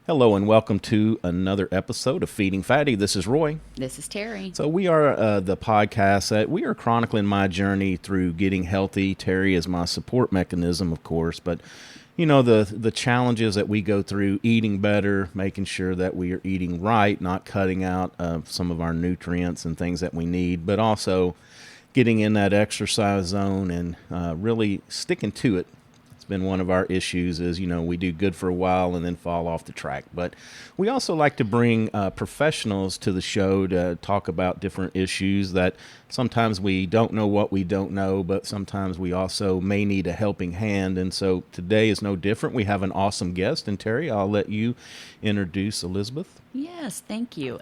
Hello and welcome to another episode of Feeding Fatty. This is Roy. This is Terry. So we are the podcast that we are chronicling my journey through getting healthy. Terry is my support mechanism, of course, but you know the challenges that we go through eating better, making sure that we are eating right, not cutting out some of our nutrients and things that we need, but also getting in that exercise zone and really sticking to it. It's been one of our issues is, we do good for a while and then fall off the track. But we also like to bring professionals to the show to talk about different issues that sometimes we don't know what we don't know, but sometimes we also may need a helping hand. And so today is no different. We have an awesome guest. And Terry, I'll let you introduce Elizabeth. Yes, thank you.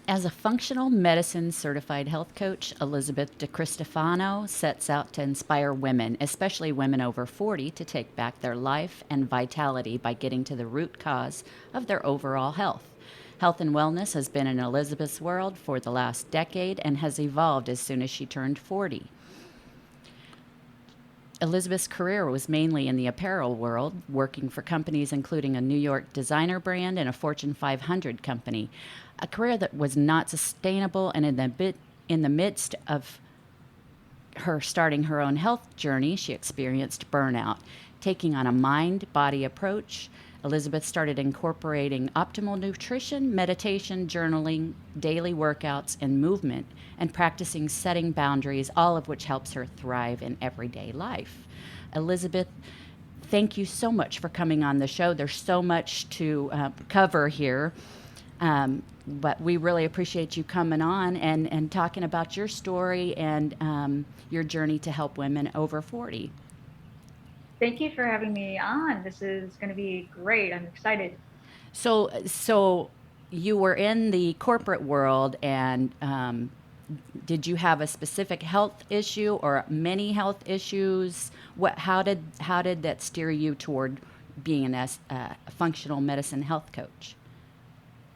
As a functional medicine certified health coach, Elizabeth Cristofano sets out to inspire women, especially women over 40, to take back their life and vitality by getting to the root cause of their overall health. Health and wellness has been in Elizabeth's world for the last decade and has evolved as soon as she turned 40. Elizabeth's career was mainly in the apparel world, working for companies including a New York designer brand and a Fortune 500 company. A career that was not sustainable, and in the midst of her starting her own health journey, she experienced burnout. Taking on a mind-body approach, Elizabeth started incorporating optimal nutrition, meditation, journaling, daily workouts, and movement, and practicing setting boundaries, all of which helps her thrive in everyday life. Elizabeth, thank you so much for coming on the show. There's so much to cover here. But we really appreciate you coming on and talking about your story and your journey to help women over 40. Thank you for having me on. This is going to be great. I'm excited. So you were in the corporate world, and did you have a specific health issue or many health issues? How did that steer you toward being a functional medicine health coach?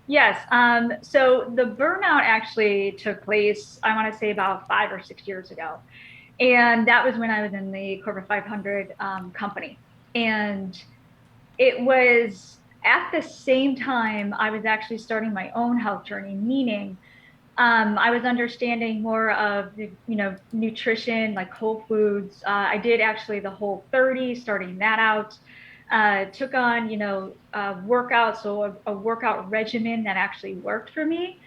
Yes. So the burnout actually took place, I want to say about 5 or 6 years ago. And that was when I was in the corporate 500 company. And it was at the same time I was actually starting my own health journey, meaning I was understanding more of the, nutrition, like whole foods. I did actually the Whole 30, starting that out. Took on, workouts, so a workout regimen that actually worked for me.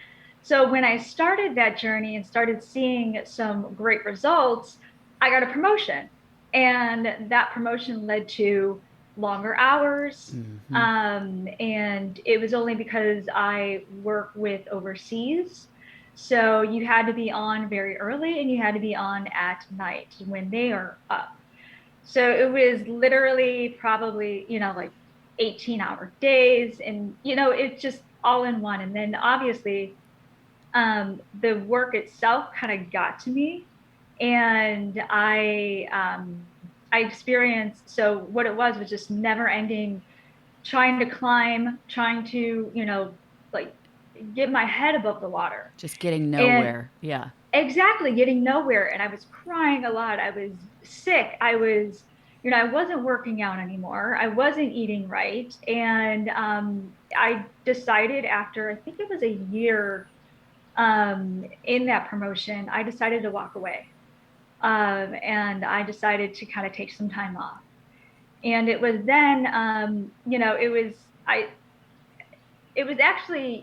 So when I started that journey and started seeing some great results, I got a promotion. And that promotion led to longer hours. Mm-hmm. And it was only because I work with overseas. So you had to be on very early and you had to be on at night when they are up. So it was literally probably, like 18-hour days and, it's just all in one. And then obviously, the work itself kind of got to me and I experienced, so what it was just never ending, trying to climb, trying to, like get my head above the water. Just getting And nowhere. Yeah. exactly, getting nowhere. And I was crying a lot. I was sick. I wasn't working out anymore. I wasn't eating right. And I decided after, I think it was a year in that promotion, I decided to walk away. And I decided to kind of take some time off. And it was then, it was actually,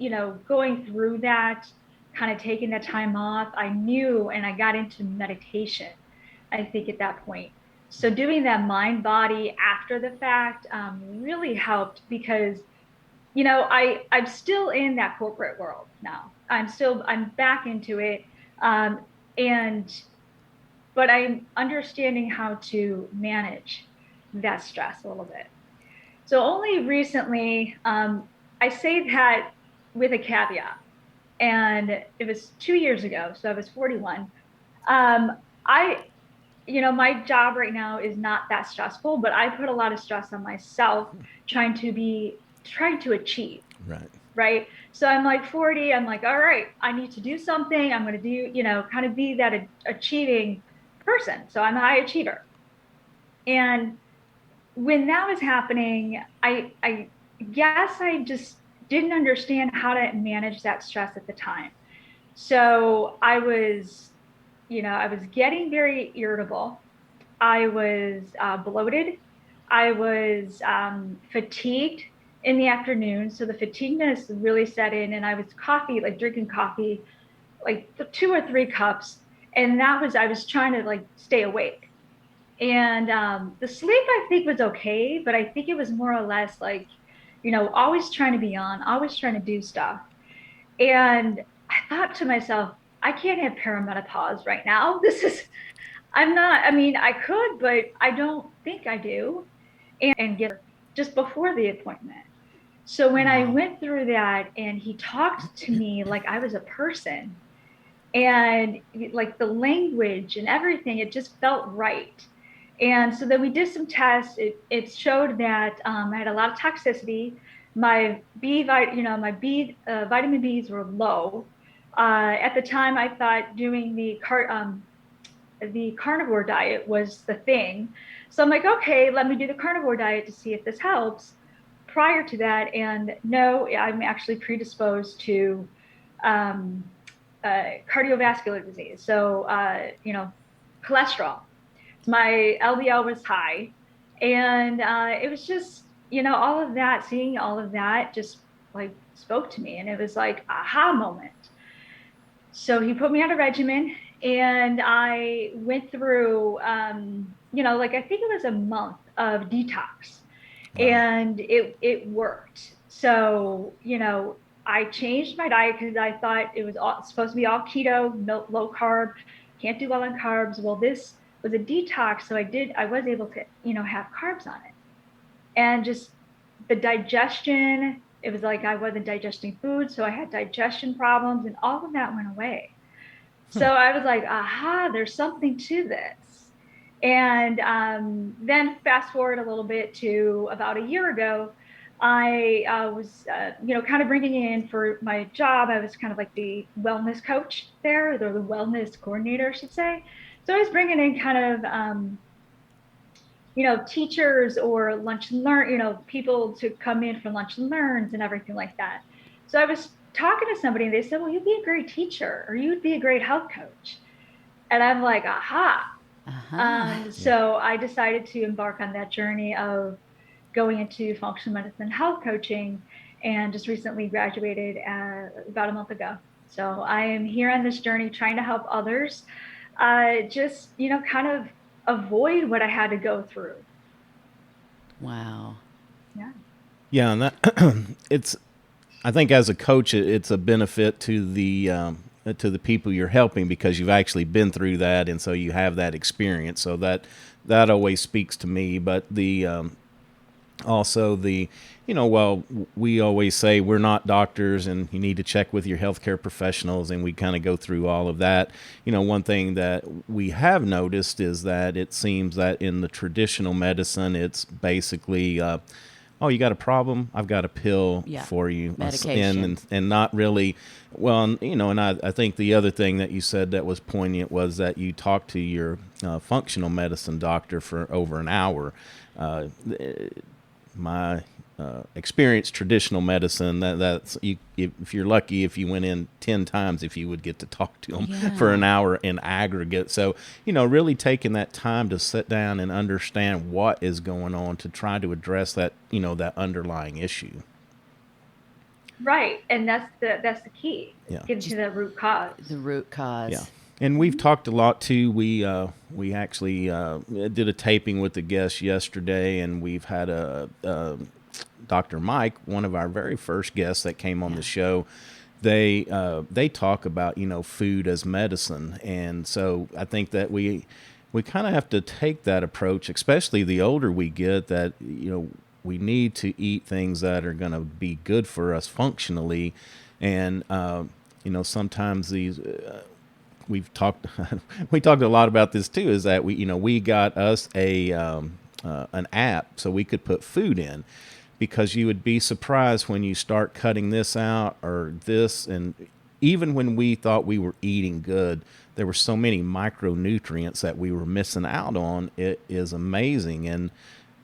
going through that, kind of taking the time off, I knew, and I got into meditation, I think at that point. So doing that mind body after the fact really helped because, I'm still in that corporate world now. I'm back into it. Um, and, but I'm understanding how to manage that stress a little bit. So only recently, I say that with a caveat, and it was 2 years ago, so I was 41. I, my job right now is not that stressful, but I put a lot of stress on myself trying to achieve. Right. Right. So I'm like 40. I'm like, all right, I need to do something. I'm going to do, kind of be that achieving person. So I'm a high achiever. And when that was happening, I guess I just didn't understand how to manage that stress at the time. So I was getting very irritable. I was bloated. I was fatigued in the afternoon. So the fatigueness really set in, and I was drinking coffee, like 2 or 3 cups. And I was trying to like stay awake. And the sleep I think was okay, but I think it was more or less like, always trying to be on, always trying to do stuff. And I thought to myself, I can't have perimenopause right now. I'm not, I mean, I could, but I don't think I do. And get just before the appointment. So when I Wow. went through that and he talked to me like I was a person, and like the language and everything, it just felt right. And so then we did some tests. It showed that I had a lot of toxicity. My vitamin B's were low. At the time, I thought doing the carnivore diet was the thing. So I'm like, okay, let me do the carnivore diet to see if this helps. Prior to that, and no, I'm actually predisposed to um, cardiovascular disease. So, cholesterol. My LDL was high. And it was just, all of that, seeing all of that just like spoke to me. And it was like, aha moment. So he put me on a regimen, and I went through, like I think it was a month of detox, Wow. and it worked. So, I changed my diet because I thought it was supposed to be all keto, no, low carb, can't do well on carbs. Well, this was a detox, so I was able to, have carbs on it, and just the digestion. It was like I wasn't digesting food, so I had digestion problems, and all of that went away. So Hmm. I was like, aha, there's something to this. And then fast forward a little bit to about a year ago, I was, kind of bringing in for my job. I was kind of like the wellness coach there, or the wellness coordinator, I should say. So I was bringing in kind of, teachers or lunch and learn, people to come in for lunch and learns and everything like that. So I was talking to somebody, and they said, well, you'd be a great teacher, or you'd be a great health coach. And I'm like, aha. Uh-huh. Yeah. So I decided to embark on that journey of going into functional medicine health coaching, and just recently graduated about a month ago. So I am here on this journey trying to help others just, kind of avoid what I had to go through. Wow. Yeah. Yeah, and that it's. I think as a coach, it's a benefit to the people you're helping because you've actually been through that, and so you have that experience. So that always speaks to me. But the also the well, we always say we're not doctors and you need to check with your healthcare professionals, and we kind of go through all of that. One thing that we have noticed is that it seems that in the traditional medicine it's basically oh, you got a problem, I've got a pill Yeah. for you, Medication. and not really. Well, and I think the other thing that you said that was poignant was that you talked to your functional medicine doctor for over an hour. uh, my experience traditional medicine that's you if you're lucky if you went in 10 times if you would get to talk to them for Yeah. an hour in aggregate. So really taking that time to sit down and understand what is going on to try to address that that underlying issue. Right. And that's the key. Yeah. Getting to Just the root cause. the root Yeah. cause. And we've Mhm. talked a lot too. We actually did a taping with the guest yesterday, and we've had a Dr. Mike, one of our very first guests that came on Yeah. the show. They talk about food as medicine, and so I think that we kind of have to take that approach, especially the older we get. That we need to eat things that are going to be good for us functionally, and sometimes these we've talked we talked a lot about this too, is that we got us a an app so we could put food in, because you would be surprised when you start cutting this out or this, and even when we thought we were eating good, there were so many micronutrients that we were missing out on. It is amazing. And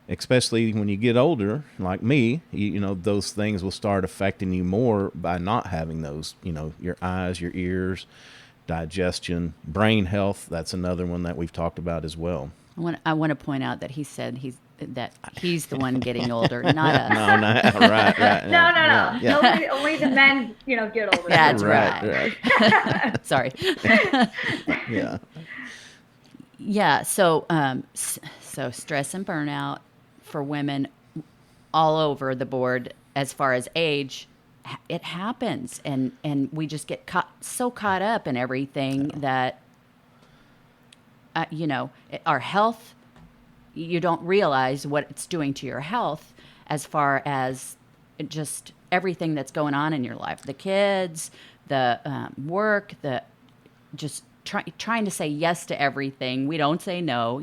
especially when you get older, like me, you know, those things will start affecting you more by not having those, you know, your eyes, your ears, digestion, brain health. That's another one that we've talked about as well. I want to point out that he said he's the one getting older, not us. No, no, right, right. No, no, yeah, no. yeah. Only the men, get older. That's Right, right. Sorry. Yeah. Yeah. So, so stress and burnout for women all over the board, as far as age, it happens, and we just get so caught up in everything that, our health. You don't realize what it's doing to your health, as far as just everything that's going on in your life, the kids, the work, the just trying to say yes to everything. We don't say no,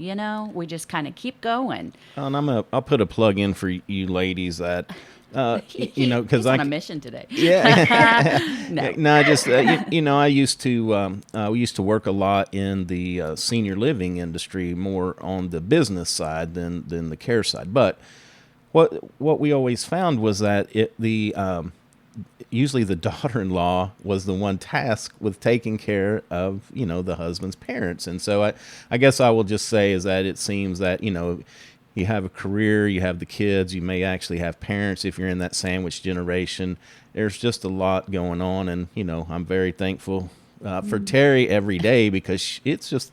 we just kind of keep going. And I'll put a plug in for you ladies that, because He's on a mission today. Yeah. No. No, I just, I used to, we used to work a lot in the senior living industry, more on the business side than the care side. But what we always found was that usually the daughter-in-law was the one tasked with taking care of, the husband's parents. And so I guess I will just say is that it seems that, you have a career, you have the kids, you may actually have parents if you're in that sandwich generation. There's just a lot going on. And, I'm very thankful for Terry every day, because it's just,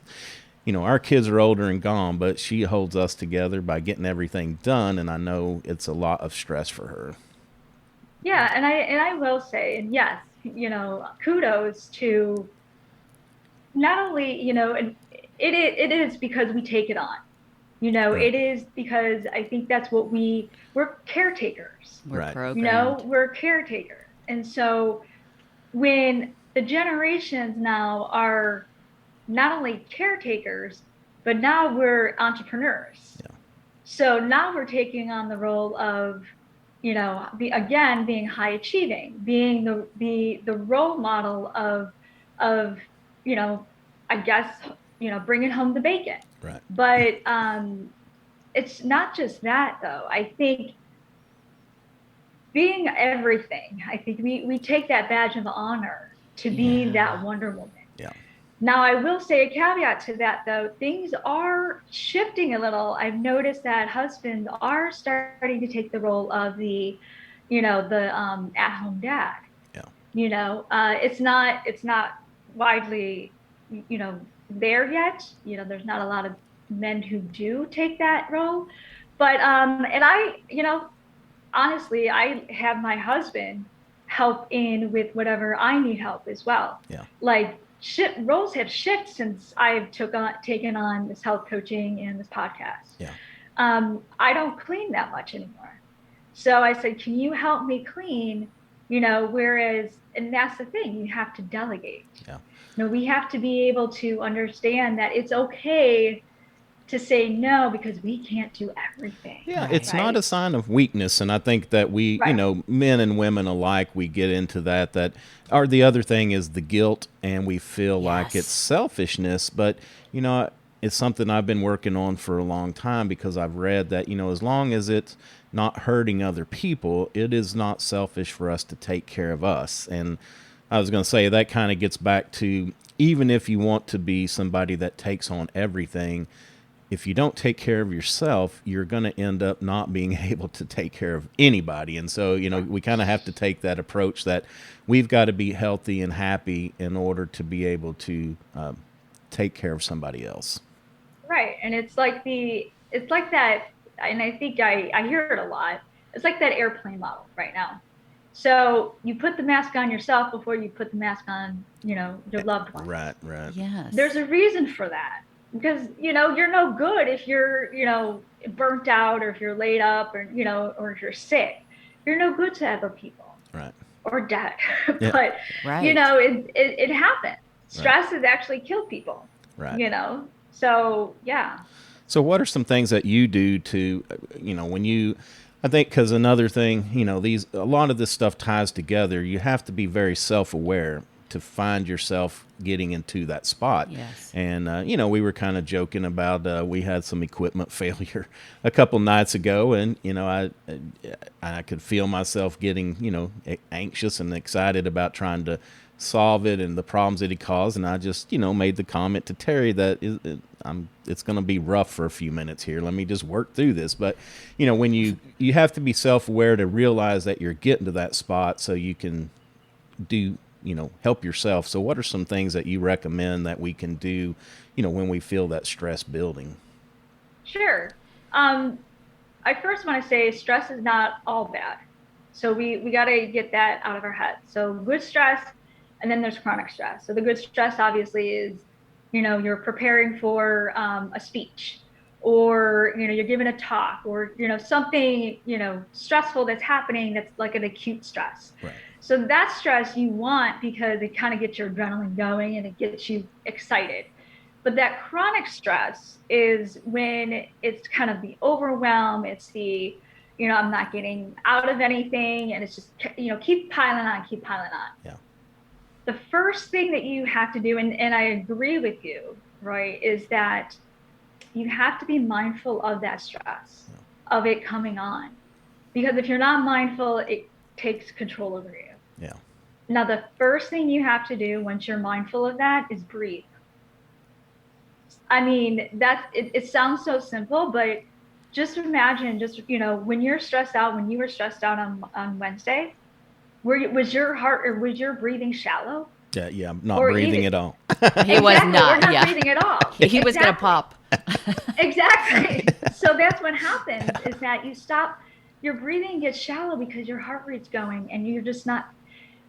our kids are older and gone, but she holds us together by getting everything done. And I know it's a lot of stress for her. Yeah, and I will say, and yes, kudos to not only, and it is because we take it on. It is because I think that's what we're caretakers. We're Right. programmed. We're caretakers. And so when the generations now are not only caretakers, but now we're entrepreneurs. Yeah. So now we're taking on the role of, being high achieving, being the role model of, I guess, bringing home the bacon. Right. But it's not just that, though. I think being everything, I think we take that badge of honor to be that Wonder Woman. Yeah. Now, I will say a caveat to that, though. Things are shifting a little. I've noticed that husbands are starting to take the role of the at-home dad. Yeah. It's not widely, there yet. There's not a lot of men who do take that role. But, and I, honestly, I have my husband help in with whatever I need help as well. Yeah. Like, roles have shifted since I've taken on this health coaching and this podcast. Yeah. I don't clean that much anymore. So I said, can you help me clean? Whereas, and that's the thing, you have to delegate. Yeah. We have to be able to understand that it's okay to say no, because we can't do everything. Yeah, Right. it's not a sign of weakness. And I think that we, Right. men and women alike, we get into that, or the other thing is the guilt, and we feel like it's selfishness. But, it's something I've been working on for a long time, because I've read that, as long as it's not hurting other people, it is not selfish for us to take care of us. And I was going to say that kind of gets back to, even if you want to be somebody that takes on everything, if you don't take care of yourself, you're going to end up not being able to take care of anybody. And so, we kind of have to take that approach that we've got to be healthy and happy in order to be able to take care of somebody else. Right. And it's like that, and I think I hear it a lot. It's like that airplane model right now. So you put the mask on yourself before you put the mask on, your loved ones. Right, right. Yes. There's a reason for that, because, you're no good if you're, burnt out, or if you're laid up, or, or if you're sick. You're no good to other people. Right. Or dead. Yeah. But, Right. it happens. Stress has actually killed people. Right. So, yeah. So what are some things that you do to, when you, I think, because another thing, a lot of this stuff ties together. You have to be very self-aware. to find yourself getting into that spot. Yes. And, we were kind of joking about, we had some equipment failure a couple nights ago, and, I could feel myself getting, anxious and excited about trying to solve it and the problems that it caused. And I just, made the comment to Terry that it's going to be rough for a few minutes here. Let me just work through this. But, when you have to be self-aware to realize that you're getting to that spot so you can do, help yourself. So what are some things that you recommend that we can do, when we feel that stress building? Sure. I first want to say stress is not all bad. So we got to get that out of our head. So good stress, and then there's chronic stress. So the good stress obviously is, you're preparing for a speech, or, you're giving a talk, or, something, stressful that's happening that's like an acute stress. Right. So that stress you want because it kind of gets your adrenaline going and it gets you excited. But that chronic stress is when it's kind of the overwhelm, it's the, I'm not getting out of anything, and it's just, keep piling on. Yeah. The first thing that you have to do, and I agree with you, Roy, is that you have to be mindful of that stress, of it coming on. Because if you're not mindful, it takes control over you. Yeah. Now, the first thing you have to do once you're mindful of that is breathe. I mean, it sounds so simple, but just imagine, when you're stressed out, when you were stressed out on Wednesday, was your breathing shallow? Yeah, I'm not breathing at all. He was not. We're not breathing at all. He was going to pop. Exactly. So that's what happens, is that you stop, your breathing gets shallow because your heart rate's going and you're just not.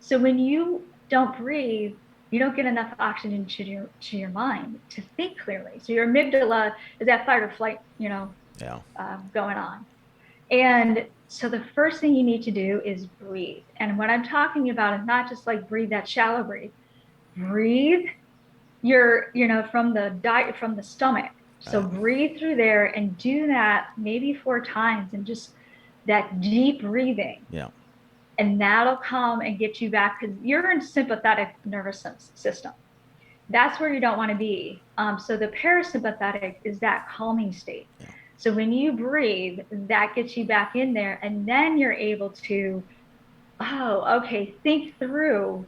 So when you don't breathe, you don't get enough oxygen to your mind to think clearly. So your amygdala is that fight or flight, going on. And so the first thing you need to do is breathe. And what I'm talking about is not just like breathe that shallow breathe. Breathe from the stomach. So breathe through there and do that maybe 4 times, and just that deep breathing. Yeah. And that'll come and get you back, because you're in sympathetic nervous system. That's where you don't want to be. So the parasympathetic is that calming state. Yeah. So when you breathe, that gets you back in there, and then you're able to, think through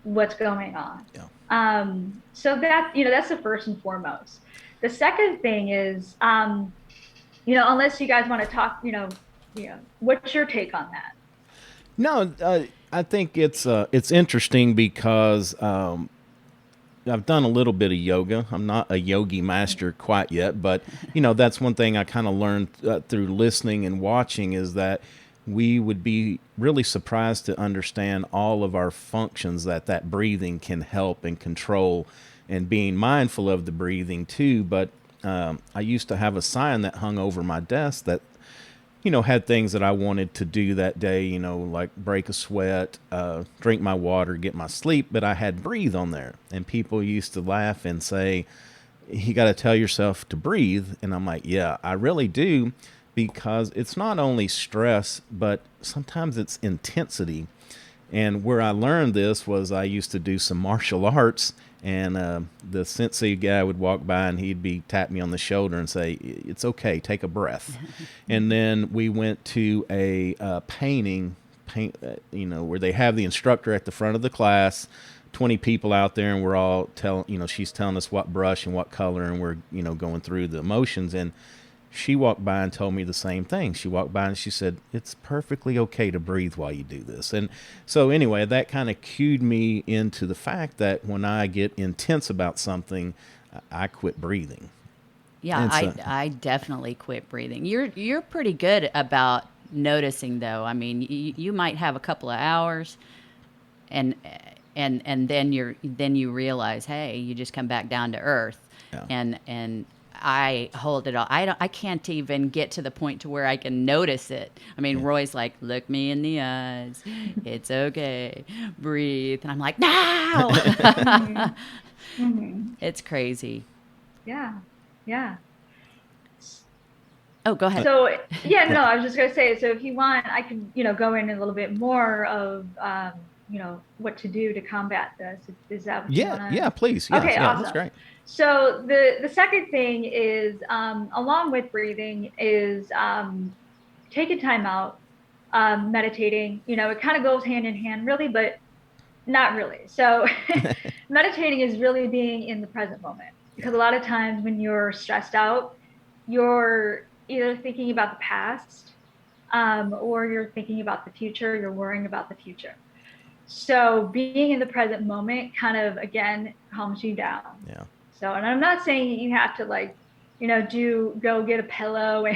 what's going on. Yeah. So that's the first and foremost. The second thing is, unless you guys want to talk, what's your take on that? No, I think it's interesting because I've done a little bit of yoga. I'm not a yogi master quite yet, but that's one thing I kind of learned through listening and watching, is that we would be really surprised to understand all of our functions that breathing can help and control, and being mindful of the breathing too. But I used to have a sign that hung over my desk that had things that I wanted to do that day, like break a sweat, drink my water, get my sleep, but I had breathe on there. And people used to laugh and say, you got to tell yourself to breathe. And I'm like, yeah, I really do, because it's not only stress, but sometimes it's intensity. And where I learned this was I used to do some martial arts, and the sensei guy would walk by and he'd be tap me on the shoulder and say, it's okay, take a breath. And then we went to a paint, where they have the instructor at the front of the class, 20 people out there, and we're all she's telling us what brush and what color, and we're, going through the motions. And she walked by and told me the same thing. She walked by and she said, it's perfectly okay to breathe while you do this. And so anyway, that kind of cued me into the fact that when I get intense about something, I quit breathing. Yeah, I definitely quit breathing. You're pretty good about noticing, though. I mean, you might have a couple of hours, and then you realize, hey, you just come back down to earth. Yeah. And I hold it all. I can't even get to the point to where I can notice it. I mean, Roy's like, look me in the eyes. It's okay. Breathe. And I'm like, no. Mm-hmm. It's crazy. Yeah. Oh, go ahead. So I was just gonna say. So if you want, I can go in a little bit more of what to do to combat this. Is that what you want to? Yeah, please. Yes, Okay, yeah, awesome. that's great. So the second thing is, along with breathing, is taking time out, meditating. It kind of goes hand in hand, really, but not really. So meditating is really being in the present moment, because a lot of times when you're stressed out, you're either thinking about the past, or you're thinking about the future, you're worrying about the future. So being in the present moment kind of, again, calms you down. Yeah. So, and I'm not saying you have to go get a pillow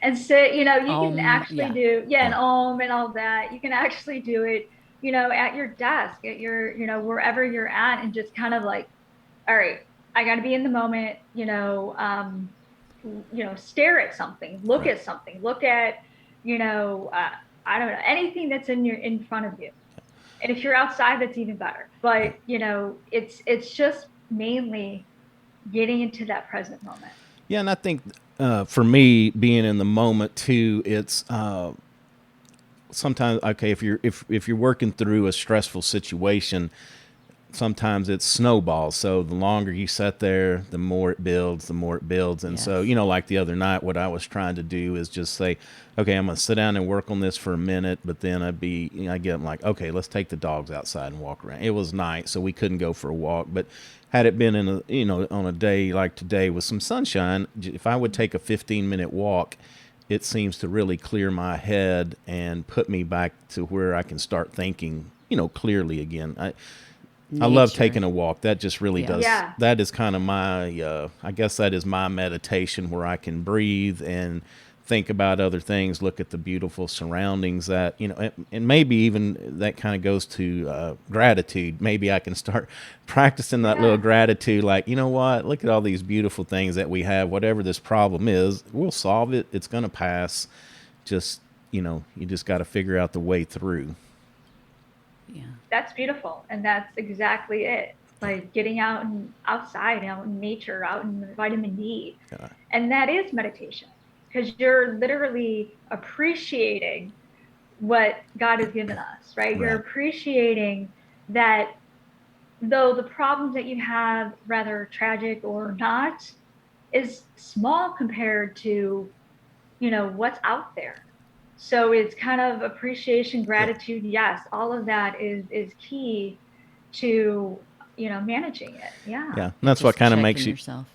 and sit, you can actually do, an om and all that. You can actually do it, at your desk, at your, wherever you're at, and just kind of like, all right, I got to be in the moment, stare at something, look at something, look at, I don't know, anything that's in front of you. And if you're outside, that's even better. But, it's just mainly getting into that present moment. Yeah, and I think for me, being in the moment too, it's sometimes okay if you're working through a stressful situation. Sometimes it snowballs. So the longer you sit there, the more it builds, And Yes. so, like the other night, what I was trying to do is just say, okay, I'm going to sit down and work on this for a minute. But then I get like, okay, let's take the dogs outside and walk around. It was night, so we couldn't go for a walk. But had it been on a day like today with some sunshine, if I would take a 15-minute walk, it seems to really clear my head and put me back to where I can start thinking, clearly again. I love taking a walk. That just really does. Yeah. That is kind of my, I guess that is my meditation, where I can breathe and think about other things, look at the beautiful surroundings that, and maybe even that kind of goes to gratitude. Maybe I can start practicing that little gratitude, like, you know what, look at all these beautiful things that we have. Whatever this problem is, we'll solve it. It's going to pass. Just, you just got to figure out the way through. Yeah. That's beautiful. And that's exactly it. Like getting outside, out in nature, out in vitamin D. Yeah. And that is meditation, because you're literally appreciating what God has given us, right? You're appreciating that though the problems that you have, rather tragic or not, is small compared to, what's out there. So it's kind of appreciation, gratitude. Yes, all of that is key to, managing it. Yeah. Yeah. And that's what kind of makes you. Yourself.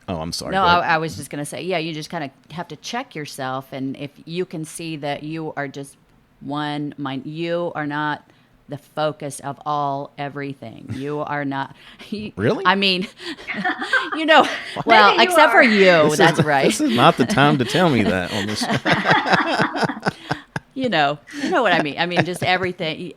Oh, I'm sorry. No, I was just going to say, you just kind of have to check yourself. And if you can see that you are just one mind, you are not the focus of everything. You are not. Really? I mean, well, except for you. That's right. This is not the time to tell me that on this. You know what I mean. I mean, just everything.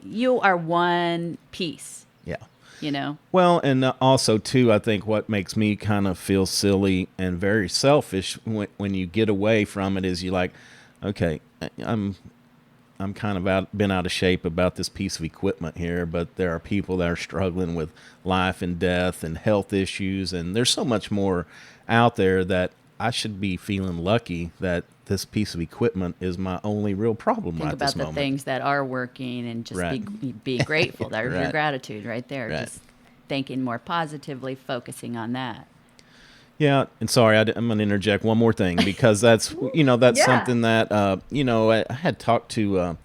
You are one piece. Yeah. Well, and also too, I think what makes me kind of feel silly and very selfish when you get away from it is you're like, okay, I'm kind of been out of shape about this piece of equipment here, but there are people that are struggling with life and death and health issues, and there's so much more out there that I should be feeling lucky that this piece of equipment is my only real problem right this moment. Think about the things that are working and just be grateful. There's your gratitude right there. Just thinking more positively, focusing on that. Yeah, and sorry, I'm going to interject one more thing, because that's something that I had talked to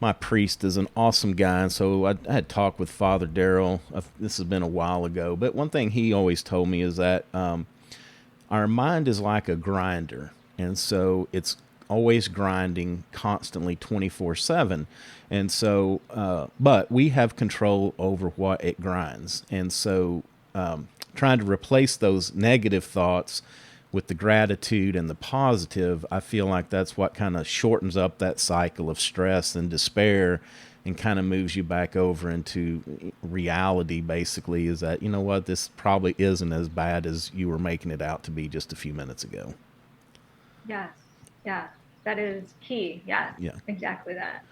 my priest is an awesome guy, and so I had talked with Father Darrell. This has been a while ago, but one thing he always told me is that our mind is like a grinder, and so it's always grinding constantly 24/7, and so but we have control over what it grinds, and so trying to replace those negative thoughts with the gratitude and the positive, I feel like that's what kind of shortens up that cycle of stress and despair and kind of moves you back over into reality, basically, is that, what, this probably isn't as bad as you were making it out to be just a few minutes ago. Yes. Yeah. That is key. Yeah. Exactly that.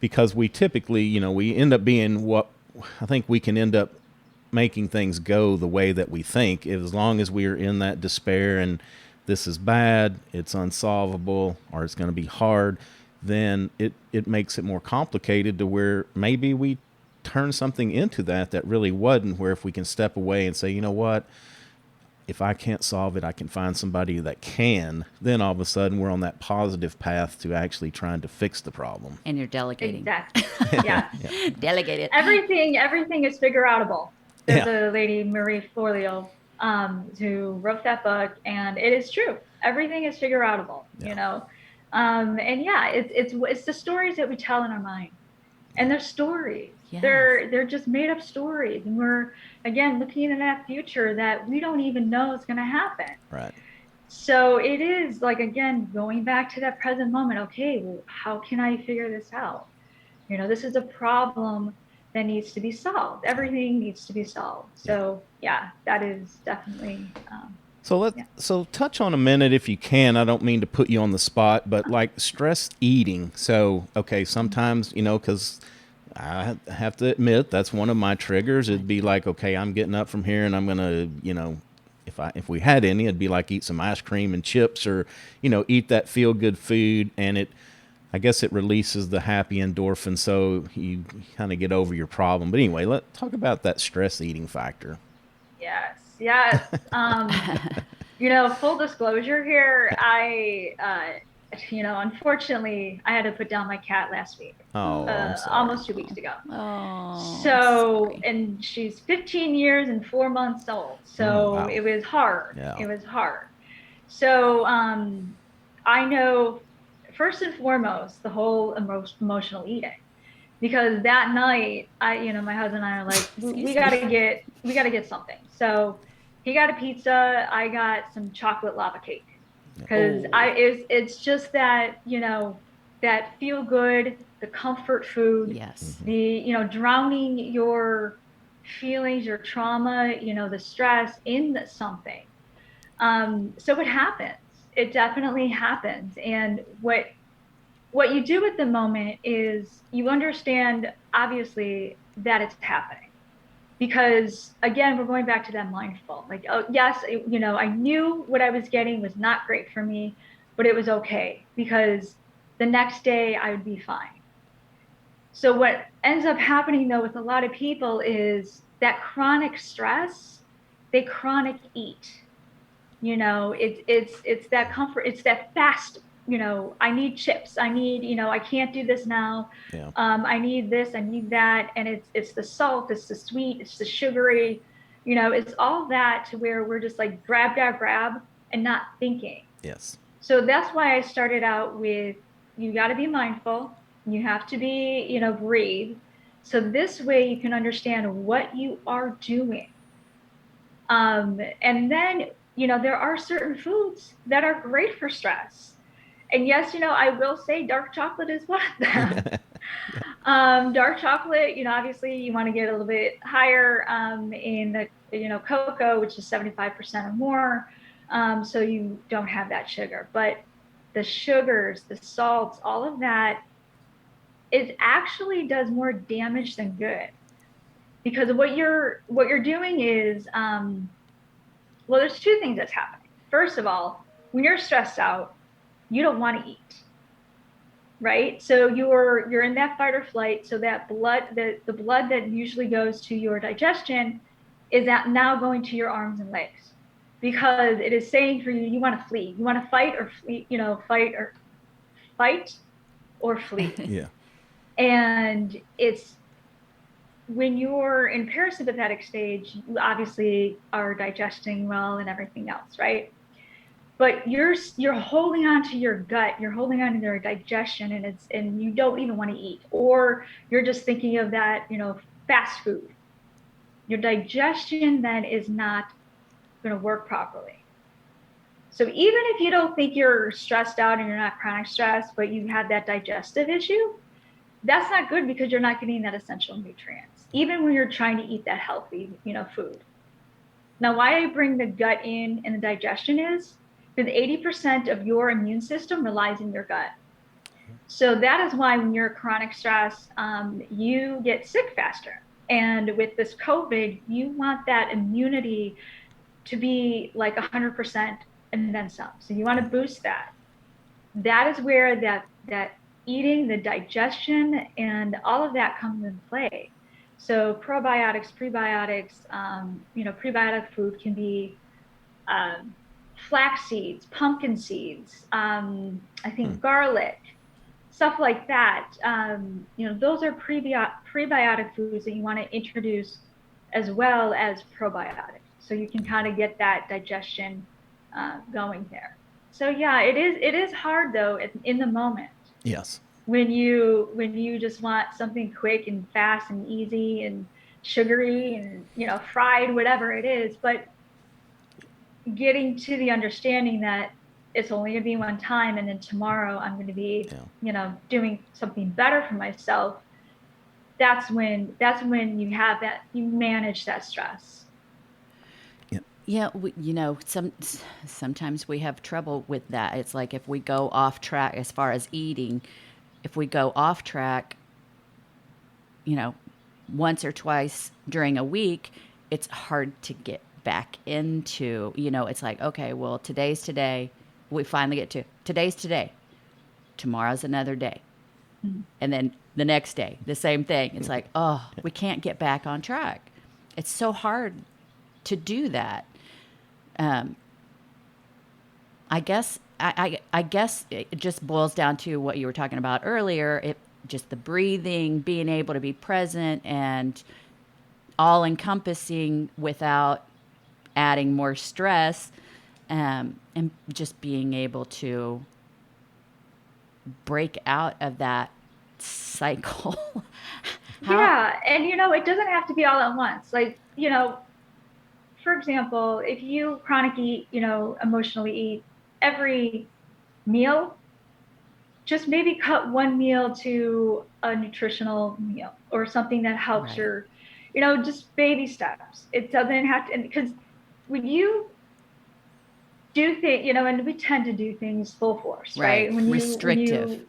Because we typically, we end up being what I think we can end up making things go the way that we think, as long as we're in that despair and this is bad, it's unsolvable, or it's going to be hard. then it makes it more complicated to where maybe we turn something into that really wasn't, where if we can step away and say, you know what, if I can't solve it, I can find somebody that can, then all of a sudden we're on that positive path to actually trying to fix the problem. And you're delegating. Exactly. Yeah. Delegate it. Everything is figure outable. There's a lady, Marie Forleo, who wrote that book, and it is true. Everything is figure outable, you know? And yeah, it's the stories that we tell in our mind. And they're stories. Yes. They're just made up stories. And we're, again, looking into that future that we don't even know is going to happen. Right. So it is like, again, going back to that present moment. Okay, well, how can I figure this out? You know, this is a problem that needs to be solved. Everything needs to be solved. So yeah, that is definitely. So touch on a minute if you can. I don't mean to put you on the spot, but like stress eating. So, okay, sometimes, you know, because I have to admit that's one of my triggers. It'd be like, okay, I'm getting up from here and I'm going to, you know, if we had any, it'd be like eat some ice cream and chips or, you know, eat that feel good food. And I guess it releases the happy endorphin. So you kind of get over your problem. But anyway, let's talk about that stress eating factor. Yes. You know, full disclosure here, you know, unfortunately, I had to put down my cat last week. Oh, I'm sorry. Almost 2 weeks ago. Oh. So, sorry. and she's 15 years and 4 months old. So wow. It was hard. Yeah. It was hard. So I know, first and foremost, the whole emotional eating. Because that night, you know, my husband and I are like, we gotta get something. So he got a pizza. I got some chocolate lava cake. Because it's just that, you know, that feel good, the comfort food. Yes. The, you know, drowning your feelings, your trauma, you know, the stress in something. So it happens. It definitely happens. And what you do at the moment is you understand, obviously, that it's happening. Because, again, we're going back to that mindful. Like, oh, yes, you know, I knew what I was getting was not great for me, but it was okay because the next day I would be fine. So what ends up happening, though, with a lot of people is that chronic stress, they chronic eat. You know, it's that comfort, it's that fast. You know, I need chips. I need, you know, I can't do this now. Yeah. I need this. I need that. And it's the salt. It's the sweet. It's the sugary. You know, it's all that to where we're just like grab and not thinking. Yes. So that's why I started out with you got to be mindful. You have to be, you know, breathe. So this way you can understand what you are doing. And then, you know, there are certain foods that are great for stress. And yes, you know, I will say dark chocolate is one of them. Dark chocolate, you know, obviously you want to get a little bit higher in the, you know, cocoa, which is 75% or more. So you don't have that sugar. But the sugars, the salts, all of that, it actually does more damage than good. Because what you're doing is, well, there's two things that's happening. First of all, when you're stressed out, you don't want to eat, right? So you're in that fight or flight. So that blood, the blood that usually goes to your digestion is now going to your arms and legs because it is saying for you, you want to flee. You want to fight or flee, you know, fight or flee. Yeah. And it's when you're in parasympathetic stage, you obviously are digesting well and everything else, right? But you're holding on to your gut, you're holding on to your digestion, and you don't even want to eat, or you're just thinking of that, you know, fast food. Your digestion then is not going to work properly. So even if you don't think you're stressed out and you're not chronic stress, but you have that digestive issue, that's not good because you're not getting that essential nutrients, even when you're trying to eat that healthy, you know, food. Now, why I bring the gut in and the digestion is because 80% of your immune system relies in your gut. So that is why when you're chronic stress, you get sick faster. And with this COVID, you want that immunity to be like 100% and then some. So you want to boost that. That is where that eating, the digestion, and all of that comes in play. So probiotics, prebiotics, prebiotic food can be um, flax seeds, pumpkin seeds, I think garlic, stuff like that. Those are prebiotic foods that you want to introduce as well as probiotics. So you can kind of get that digestion going there. So yeah, it is hard though in the moment Yes. when you just want something quick and fast and easy and sugary and fried, whatever it is. But getting to the understanding that it's only going to be one time, and then tomorrow I'm going to be doing something better for myself. That's when you manage that stress. Yeah, sometimes we have trouble with that. It's like if we go off track as far as eating, if we go off track, once or twice during a week, it's hard to get back into, it's like, okay, well, today's today. We finally get to today's today. Tomorrow's another day. Mm-hmm. And then the next day, the same thing. It's like, oh, we can't get back on track. It's so hard to do that. I guess it just boils down to what you were talking about earlier. Just the breathing, being able to be present and all encompassing without adding more stress, and just being able to break out of that cycle. Yeah, and it doesn't have to be all at once. Like, for example, if you chronically, emotionally eat every meal, just maybe cut one meal to a nutritional meal or something that helps Right. just baby steps. It doesn't have to, because when you do things, and we tend to do things full force, right? Restrictive.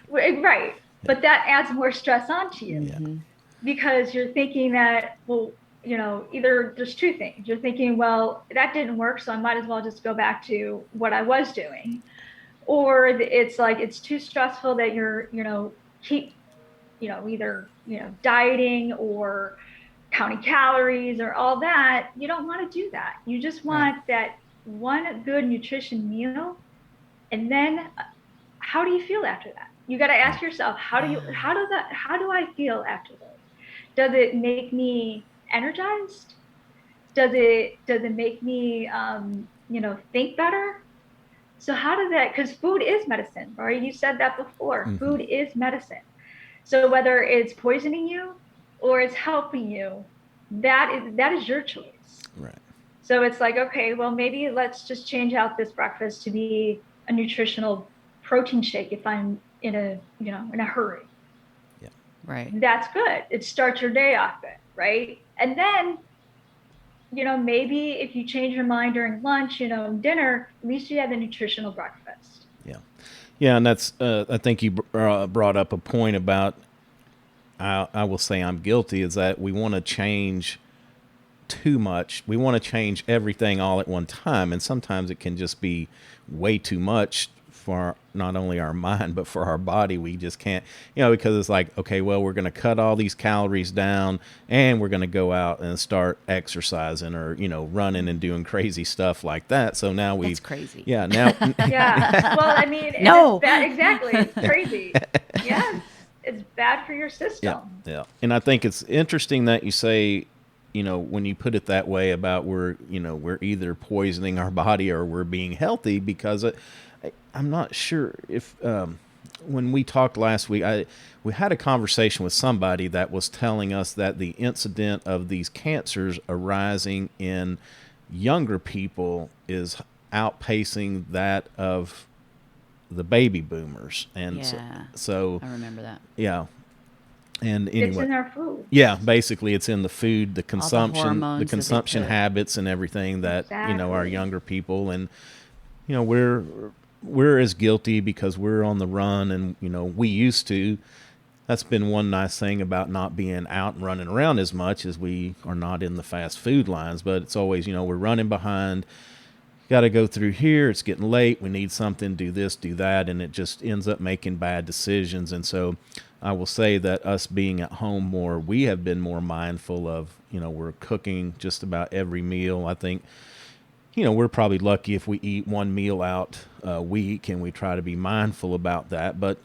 Right. But that adds more stress onto you. Yeah. Mm-hmm. Because you're thinking that, well, either there's two things. You're thinking, well, that didn't work, so I might as well just go back to what I was doing. Or it's like, it's too stressful that you're, keep, either, dieting or counting calories or all that. You don't want to do that. You just want that one good nutrition meal. And then how do you feel after that? You got to ask yourself, how do I feel after this? Does it make me energized? Does it make me, think better? So how does that, because food is medicine, right? You said that before. Mm-hmm. Food is medicine. So whether it's poisoning you or it's helping you, that is your choice. Right. So it's like, okay, well, maybe let's just change out this breakfast to be a nutritional protein shake if I'm in a hurry. Yeah. Right. That's good. It starts your day off good, right? And then, maybe if you change your mind during lunch, dinner, at least you have a nutritional breakfast. Yeah. Yeah. And that's, I think you brought up a point about, I will say I'm guilty, is that we want to change too much. We want to change everything all at one time. And sometimes it can just be way too much for not only our mind, but for our body. We just can't, because it's like, okay, well, we're going to cut all these calories down and we're going to go out and start exercising or, running and doing crazy stuff like that. So now That's crazy. Yeah. Now. Yeah. Well, I mean, No. It's bad. Exactly. It's crazy. Yeah. It's bad for your system. Yeah. And I think it's interesting that you say, when you put it that way about we're either poisoning our body or we're being healthy, because I'm not sure if when we talked last week, we had a conversation with somebody that was telling us that the incident of these cancers arising in younger people is outpacing that of the baby boomers. And Yeah. so I remember that. Yeah. And anyway, it's in our food. Yeah, basically it's in the food, the consumption, hormones that they put. habits and everything that, Exactly. our younger people, and, we're as guilty because we're on the run, and, we used to. That's been one nice thing about not being out and running around as much, as we are not in the fast food lines, but it's always, we're running behind got to go through here. It's getting late. We need something, do this, do that. And it just ends up making bad decisions. And so I will say that us being at home more, we have been more mindful of, we're cooking just about every meal. I think, we're probably lucky if we eat one meal out a week, and we try to be mindful about that. But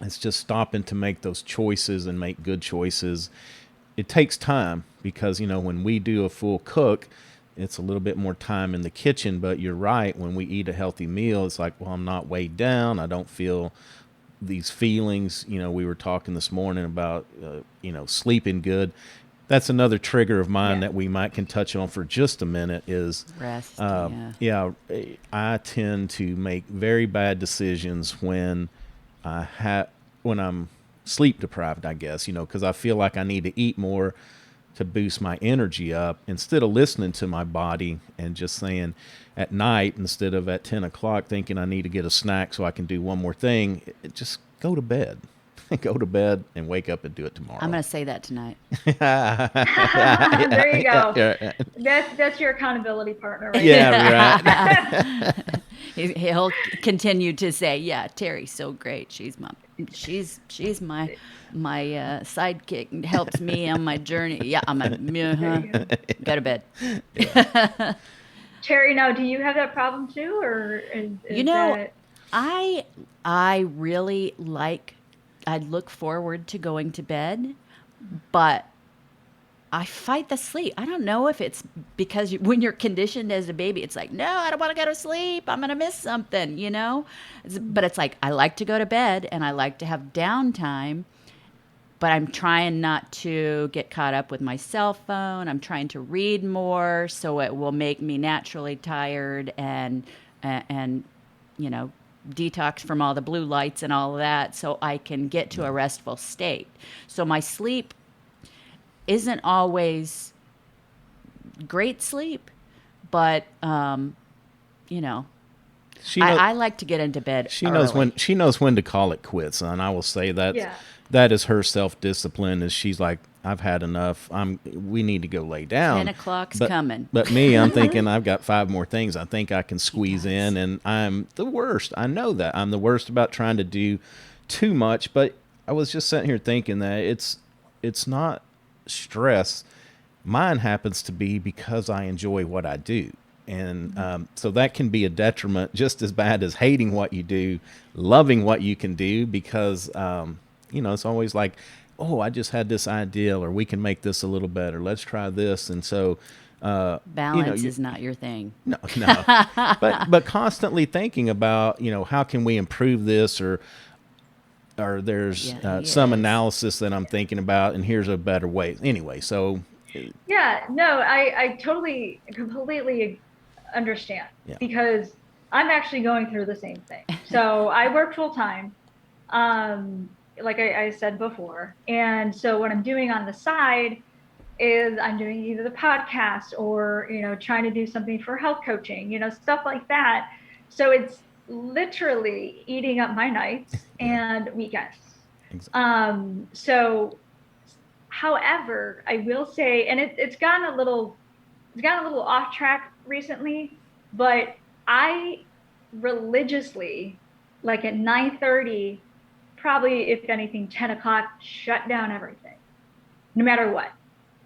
it's just stopping to make those choices and make good choices. It takes time because, when we do a full cook, it's a little bit more time in the kitchen. But you're right. When we eat a healthy meal, it's like, well, I'm not weighed down. I don't feel these feelings. We were talking this morning about, sleeping good. That's another trigger of mine that we can touch on for just a minute is Rest. I tend to make very bad decisions when when I'm sleep deprived, I guess, because I feel like I need to eat more to boost my energy up instead of listening to my body and just saying at night, instead of at 10 o'clock thinking I need to get a snack so I can do one more thing, just go to bed. Go to bed and wake up and do it tomorrow. I'm going to say that tonight. There you go. That's your accountability partner, right? Yeah, right. He'll continue to say, "Yeah, Terry's so great. She's my sidekick. Helps me on my journey. Yeah, go to bed." Yeah. Terry, now do you have that problem too, or is that... I really like. I look forward to going to bed, but I fight the sleep. I don't know if it's because when you're conditioned as a baby, it's like, no, I don't want to go to sleep. I'm going to miss something, But it's like, I like to go to bed and I like to have downtime, but I'm trying not to get caught up with my cell phone. I'm trying to read more so it will make me naturally tired and detox from all the blue lights and all of that so I can get to a restful state. So my sleep isn't always great sleep, but I like to get into bed early. She knows when to call it quits, and I will say that is her self-discipline. Is she's like, I've had enough. We need to go lay down. 10 o'clock's coming. But me, I'm thinking I've got 5 more things I think I can squeeze in, and I'm the worst. I know that. I'm the worst about trying to do too much, but I was just sitting here thinking that it's not stress. Mine happens to be because I enjoy what I do. And so that can be a detriment just as bad as hating what you do, loving what you can do, because, it's always like, oh, I just had this idea, or we can make this a little better. Let's try this. And so balance is not your thing. No. but constantly thinking about, how can we improve this, or there's some analysis that I'm thinking about, and here's a better way. Anyway, so. Yeah, no, I totally, completely understand because I'm actually going through the same thing. So I work full time. Like I said before. And so what I'm doing on the side is I'm doing either the podcast or, trying to do something for health coaching, stuff like that. So it's literally eating up my nights and weekends. Exactly. So, however, I will say, and it's gotten a little off track recently, but I religiously, like at 9:30, probably, if anything, 10 o'clock, shut down everything, no matter what.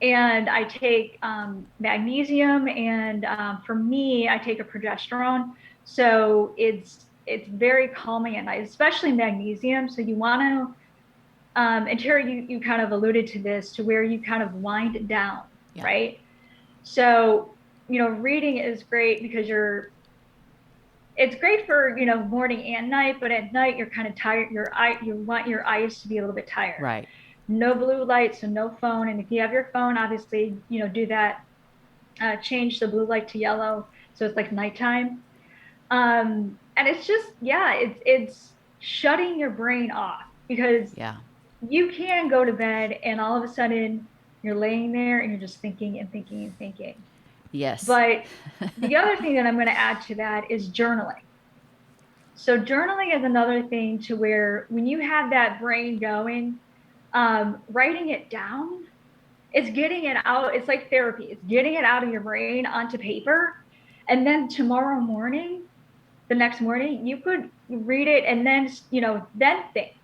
And I take magnesium, and for me, I take a progesterone. So it's very calming at night, especially magnesium. So you want to, and Terry, you kind of alluded to this, to where you kind of wind down, right? So, reading is great because it's great for, morning and night, but at night you're kind of tired. You want your eyes to be a little bit tired. Right. No blue light, so no phone. And if you have your phone, obviously, do that, change the blue light to yellow. So it's like nighttime. And it's just, it's shutting your brain off, because you can go to bed and all of a sudden you're laying there and you're just thinking and thinking and thinking. Yes. But the other thing that I'm going to add to that is journaling. So journaling is another thing to where when you have that brain going, writing it down, it's getting it out. It's like therapy. It's getting it out of your brain onto paper. And then tomorrow morning, the next morning, you could read it and then, then think.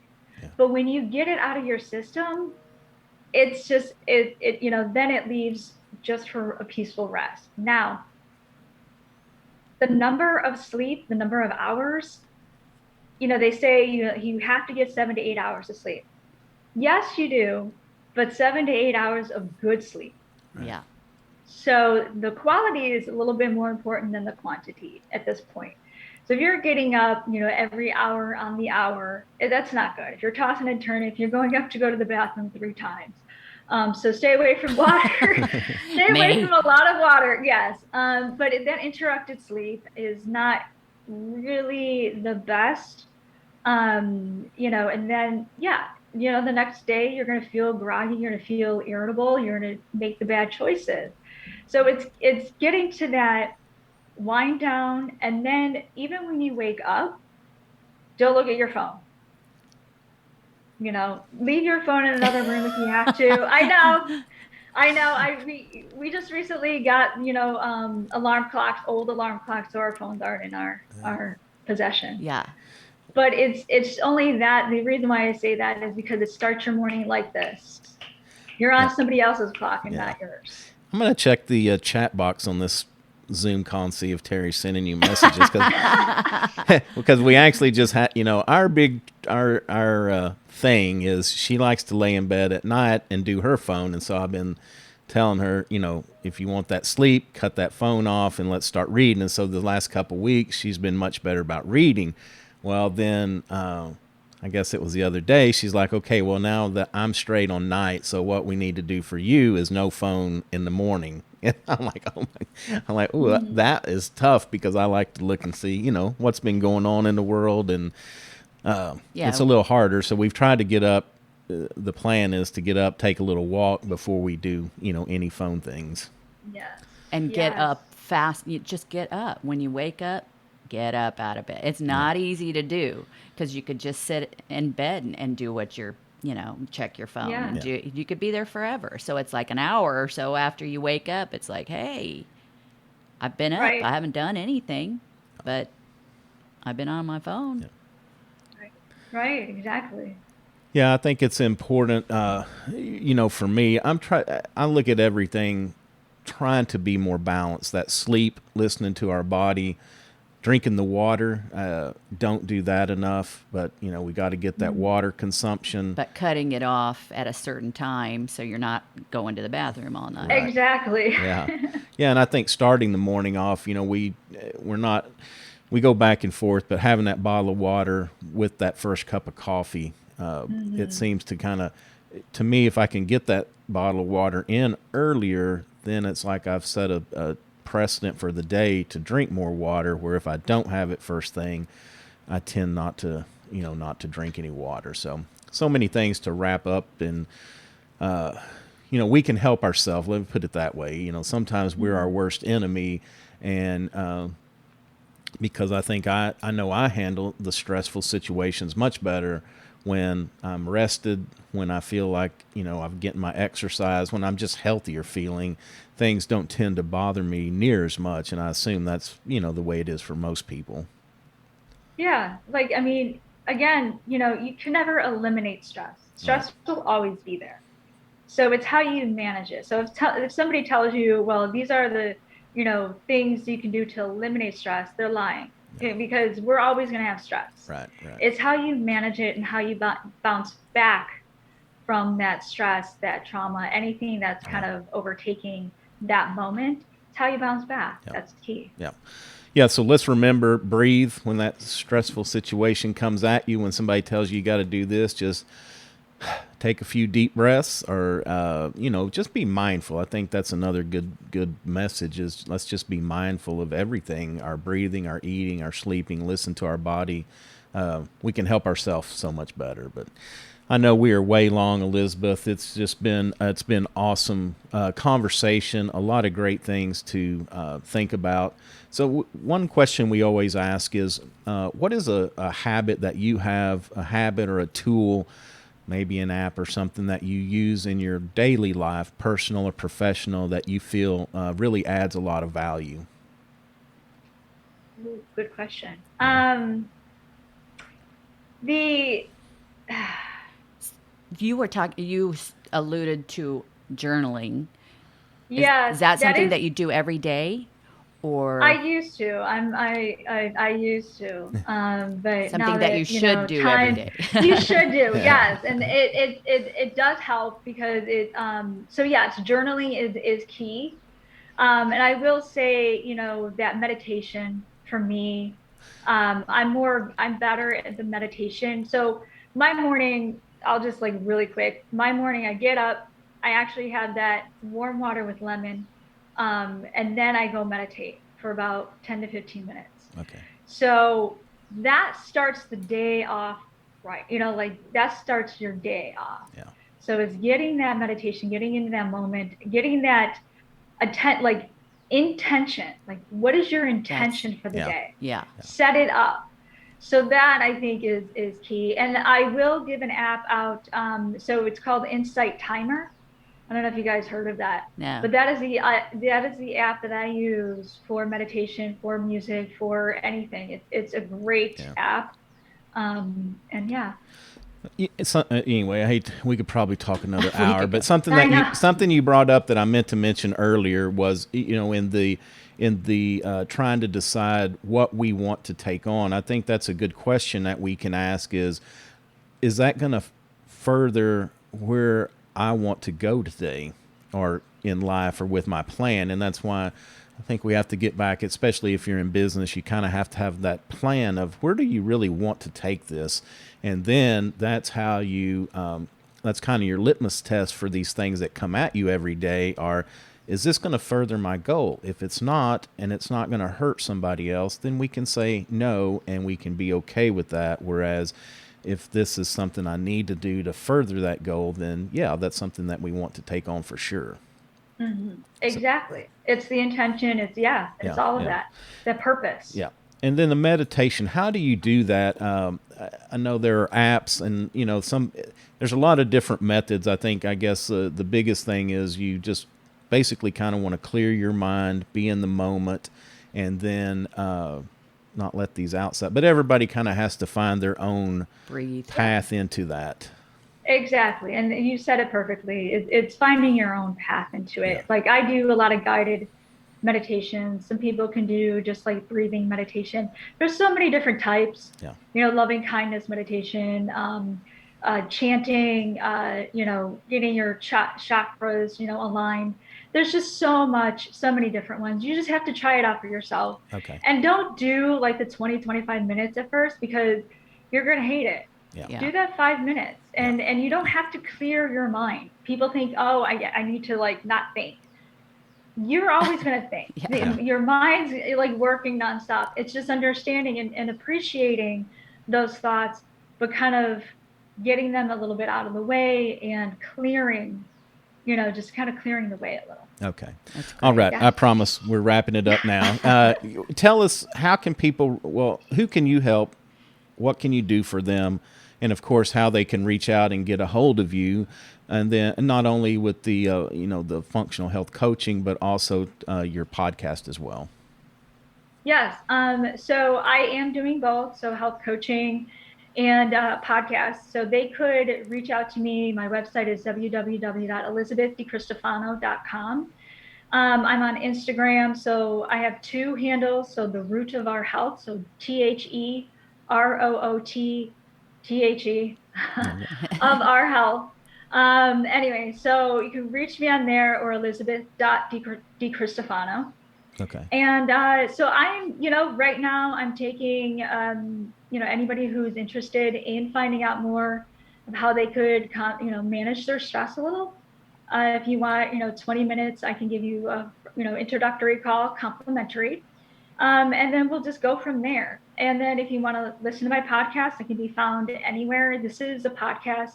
Yeah. But when you get it out of your system, it's just, then it leaves just for a peaceful rest. Now, the number of sleep, the number of hours, they say you have to get 7 to 8 hours of sleep. Yes, you do, but 7 to 8 hours of good sleep. Right. Yeah. So the quality is a little bit more important than the quantity at this point. So if you're getting up, every hour on the hour, that's not good. If you're tossing and turning, if you're going up to go to the bathroom 3 times. So stay away from water. Stay away from a lot of water, yes. But that interrupted sleep is not really the best. And then, the next day you're going to feel groggy, you're going to feel irritable, you're going to make the bad choices. So it's getting to that wind down. And then even when you wake up, don't look at your phone. Leave your phone in another room if you have to. I know. We just recently got, alarm clocks, old alarm clocks, so our phones aren't in our possession. Yeah. But it's only that. The reason why I say that is because it starts your morning like this. You're on somebody else's clock and not yours. I'm going to check the chat box on this Zoom call and see if Terry's sending you messages, because we actually just had, our thing is she likes to lay in bed at night and do her phone. And so I've been telling her, if you want that sleep, cut that phone off and let's start reading. And so the last couple of weeks, she's been much better about reading. Well, then I guess it was the other day, she's like, okay, well, now that I'm straight on night, so what we need to do for you is no phone in the morning. And I'm like, ooh, that is tough, because I like to look and see, what's been going on in the world. And it's a little harder. So we've tried to get up. The plan is to get up, take a little walk before we do, any phone things. Yeah. And get up fast. You just get up. When you wake up, get up out of bed. It's not easy to do, because you could just sit in bed and do what you're, check your phone. Yeah. And you could be there forever. So it's like an hour or so after you wake up, it's like, hey, I've been up. Right. I haven't done anything, but I've been on my phone. Yeah. Right, exactly. Yeah, I think it's important. For me, I look at everything trying to be more balanced. That sleep, listening to our body, drinking the water. Don't do that enough, but we got to get that water consumption. But cutting it off at a certain time so you're not going to the bathroom all night. Right. Exactly. Yeah, and I think starting the morning off, we go back and forth, but having that bottle of water with that first cup of coffee, it seems to me, if I can get that bottle of water in earlier, then it's like I've set a precedent for the day to drink more water, where if I don't have it first thing, I tend not to drink any water. So many things to wrap up. And we can help ourselves, let me put it that way. Sometimes we're our worst enemy. And because I think I know I handle the stressful situations much better when I'm rested, when I feel like, I'm getting my exercise, when I'm just healthier feeling. Things don't tend to bother me near as much. And I assume that's, the way it is for most people. Yeah. Again, you can never eliminate stress. Stress will always be there. So it's how you manage it. So if somebody tells you, well, these are the, things you can do to eliminate stress, they're lying. Okay, because we're always going to have stress. Right. It's how you manage it and how you bounce back from that stress, that trauma, anything that's kind of overtaking that moment. It's how you bounce back. Yep. That's the key. Yeah. So let's remember, breathe when that stressful situation comes at you. When somebody tells you got to do this, just take a few deep breaths, or just be mindful. I think that's another good message, is let's just be mindful of everything: our breathing, our eating, our sleeping. Listen to our body. We can help ourselves so much better. But I know we are way long, Elizabeth. It's just been awesome conversation. A lot of great things to think about. So one question we always ask is, what is a habit that you have, a habit or a tool, maybe an app or something that you use in your daily life, personal or professional, that you feel really adds a lot of value? Ooh, good question. The You alluded to journaling. yes, Is that that something is. that you do every day, I or used to. I used to. But now something that you that, should do every time, day? you should do, yes. And it does help because so yes, journaling is key. And I will say, that meditation for me, I'm better at the meditation. So my morning, I'll just like really quick, my morning, I get up, I actually have that warm water with lemon, and then I go meditate for about 10 to 15 minutes. Okay. So that starts the day off right. Like that starts your day off. Yeah. So it's getting that meditation, getting into that moment, getting that like intention. Like what is your intention for the Yeah. day? Yeah. Set it up. So that I think is key. And I will give an app out. So it's called Insight Timer. I don't know if you guys heard of that, No. but that is the app that I use for meditation, for music, for anything. It's a great app. And yeah. Anyway, we could probably talk another hour, but I know. something you brought up that I meant to mention earlier was, in the trying to decide what we want to take on. I think that's a good question that we can ask is that going to further where I want to go today or in life or with my plan? And that's why I think we have to get back, especially if you're in business, you kind of have to have that plan of where do you really want to take this? And then that's how you, that's kind of your litmus test for these things that come at you every day are, is this going to further my goal? If it's not, and it's not going to hurt somebody else, then we can say no, and we can be okay with that. Whereas if this is something I need to do to further that goal, then yeah, that's something that we want to take on for sure. Mm-hmm. Exactly. It's the intention. It's all of that, the purpose. Yeah. And then the meditation, how do you do that? I know there are apps and, there's a lot of different methods. I guess the biggest thing is you just basically kind of want to clear your mind, be in the moment, and then not let these outside. But everybody kind of has to find their own path into that. Exactly. And you said it perfectly. It's finding your own path into it. Yeah. Like I do a lot of guided meditation. Some people can do just like breathing meditation. There's so many different types. Yeah. Loving kindness meditation, chanting, getting your chakras, aligned. There's just so many different ones. You just have to try it out for yourself. Okay. And don't do like the 25 minutes at first because you're going to hate it. Yeah. Do that 5 minutes and you don't have to clear your mind. People think, oh, I need to like not think. You're always going to think. Your mind's like working nonstop. It's just understanding and appreciating those thoughts, but kind of getting them a little bit out of the way and clearing, just kind of clearing the way a little. Okay. All right. I promise we're wrapping it up now. Tell us, who can you help? What can you do for them? And of course, how they can reach out and get a hold of you. And then not only with the, the functional health coaching, but also your podcast as well. Yes. So I am doing both. So health coaching and podcasts. So they could reach out to me. My website is www.elizabethdecristofano.com. I'm on Instagram. So I have 2 handles. So the Root of Our Health. So TheRootThe of Our Health. Anyway, so you can reach me on there or Elizabeth.DeCristofano. Okay. And so I'm, right now I'm taking, anybody who's interested in finding out more of how they could, manage their stress a little. If you want, 20 minutes, I can give you a, introductory call, complimentary. And then we'll just go from there. And then if you want to listen to my podcast, it can be found anywhere. This is a podcast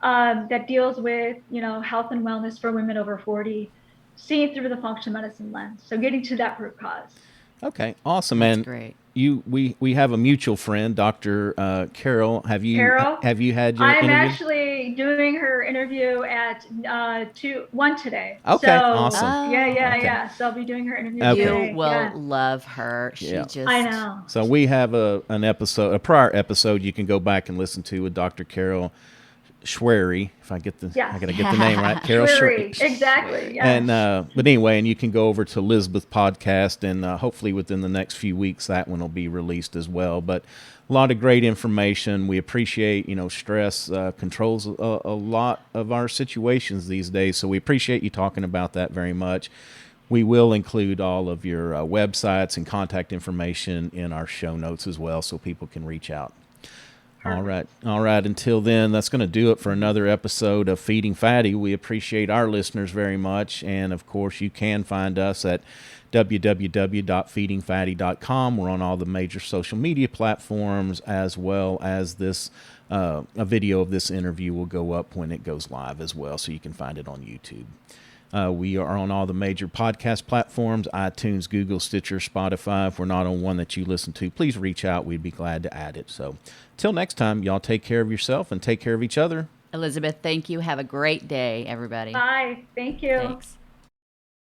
that deals with, health and wellness for women over 40, seeing through the functional medicine lens. So getting to that root cause. Okay, awesome. That's great. we have a mutual friend, Dr. Carol. Carol, Have you had your I'm interview? actually doing her interview at 1 today. Okay, So, awesome. Okay. yeah. So I'll be doing her interview Okay. today. You will Yeah. love her. She Yeah. just I know. So we have a prior episode you can go back and listen to with Dr. Carol Schwery, if I get Yes. I gotta get the name right. Carol Query. Schwery. Exactly. Yeah. And but anyway, and you can go over to Elizabeth podcast, and hopefully within the next few weeks that one will be released as well. But a lot of great information. We appreciate, stress controls a lot of our situations these days, so we appreciate you talking about that very much. We will include all of your websites and contact information in our show notes as well, so people can reach out. All right. Until then, that's going to do it for another episode of Feeding Fatty. We appreciate our listeners very much. And, of course, you can find us at www.feedingfatty.com. We're on all the major social media platforms, as well as this a video of this interview will go up when it goes live as well, so you can find it on YouTube. We are on all the major podcast platforms, iTunes, Google, Stitcher, Spotify. If we're not on one that you listen to, please reach out. We'd be glad to add it. So till next time, y'all take care of yourself and take care of each other. Elizabeth, thank you. Have a great day, everybody. Bye. Thank you. Thanks.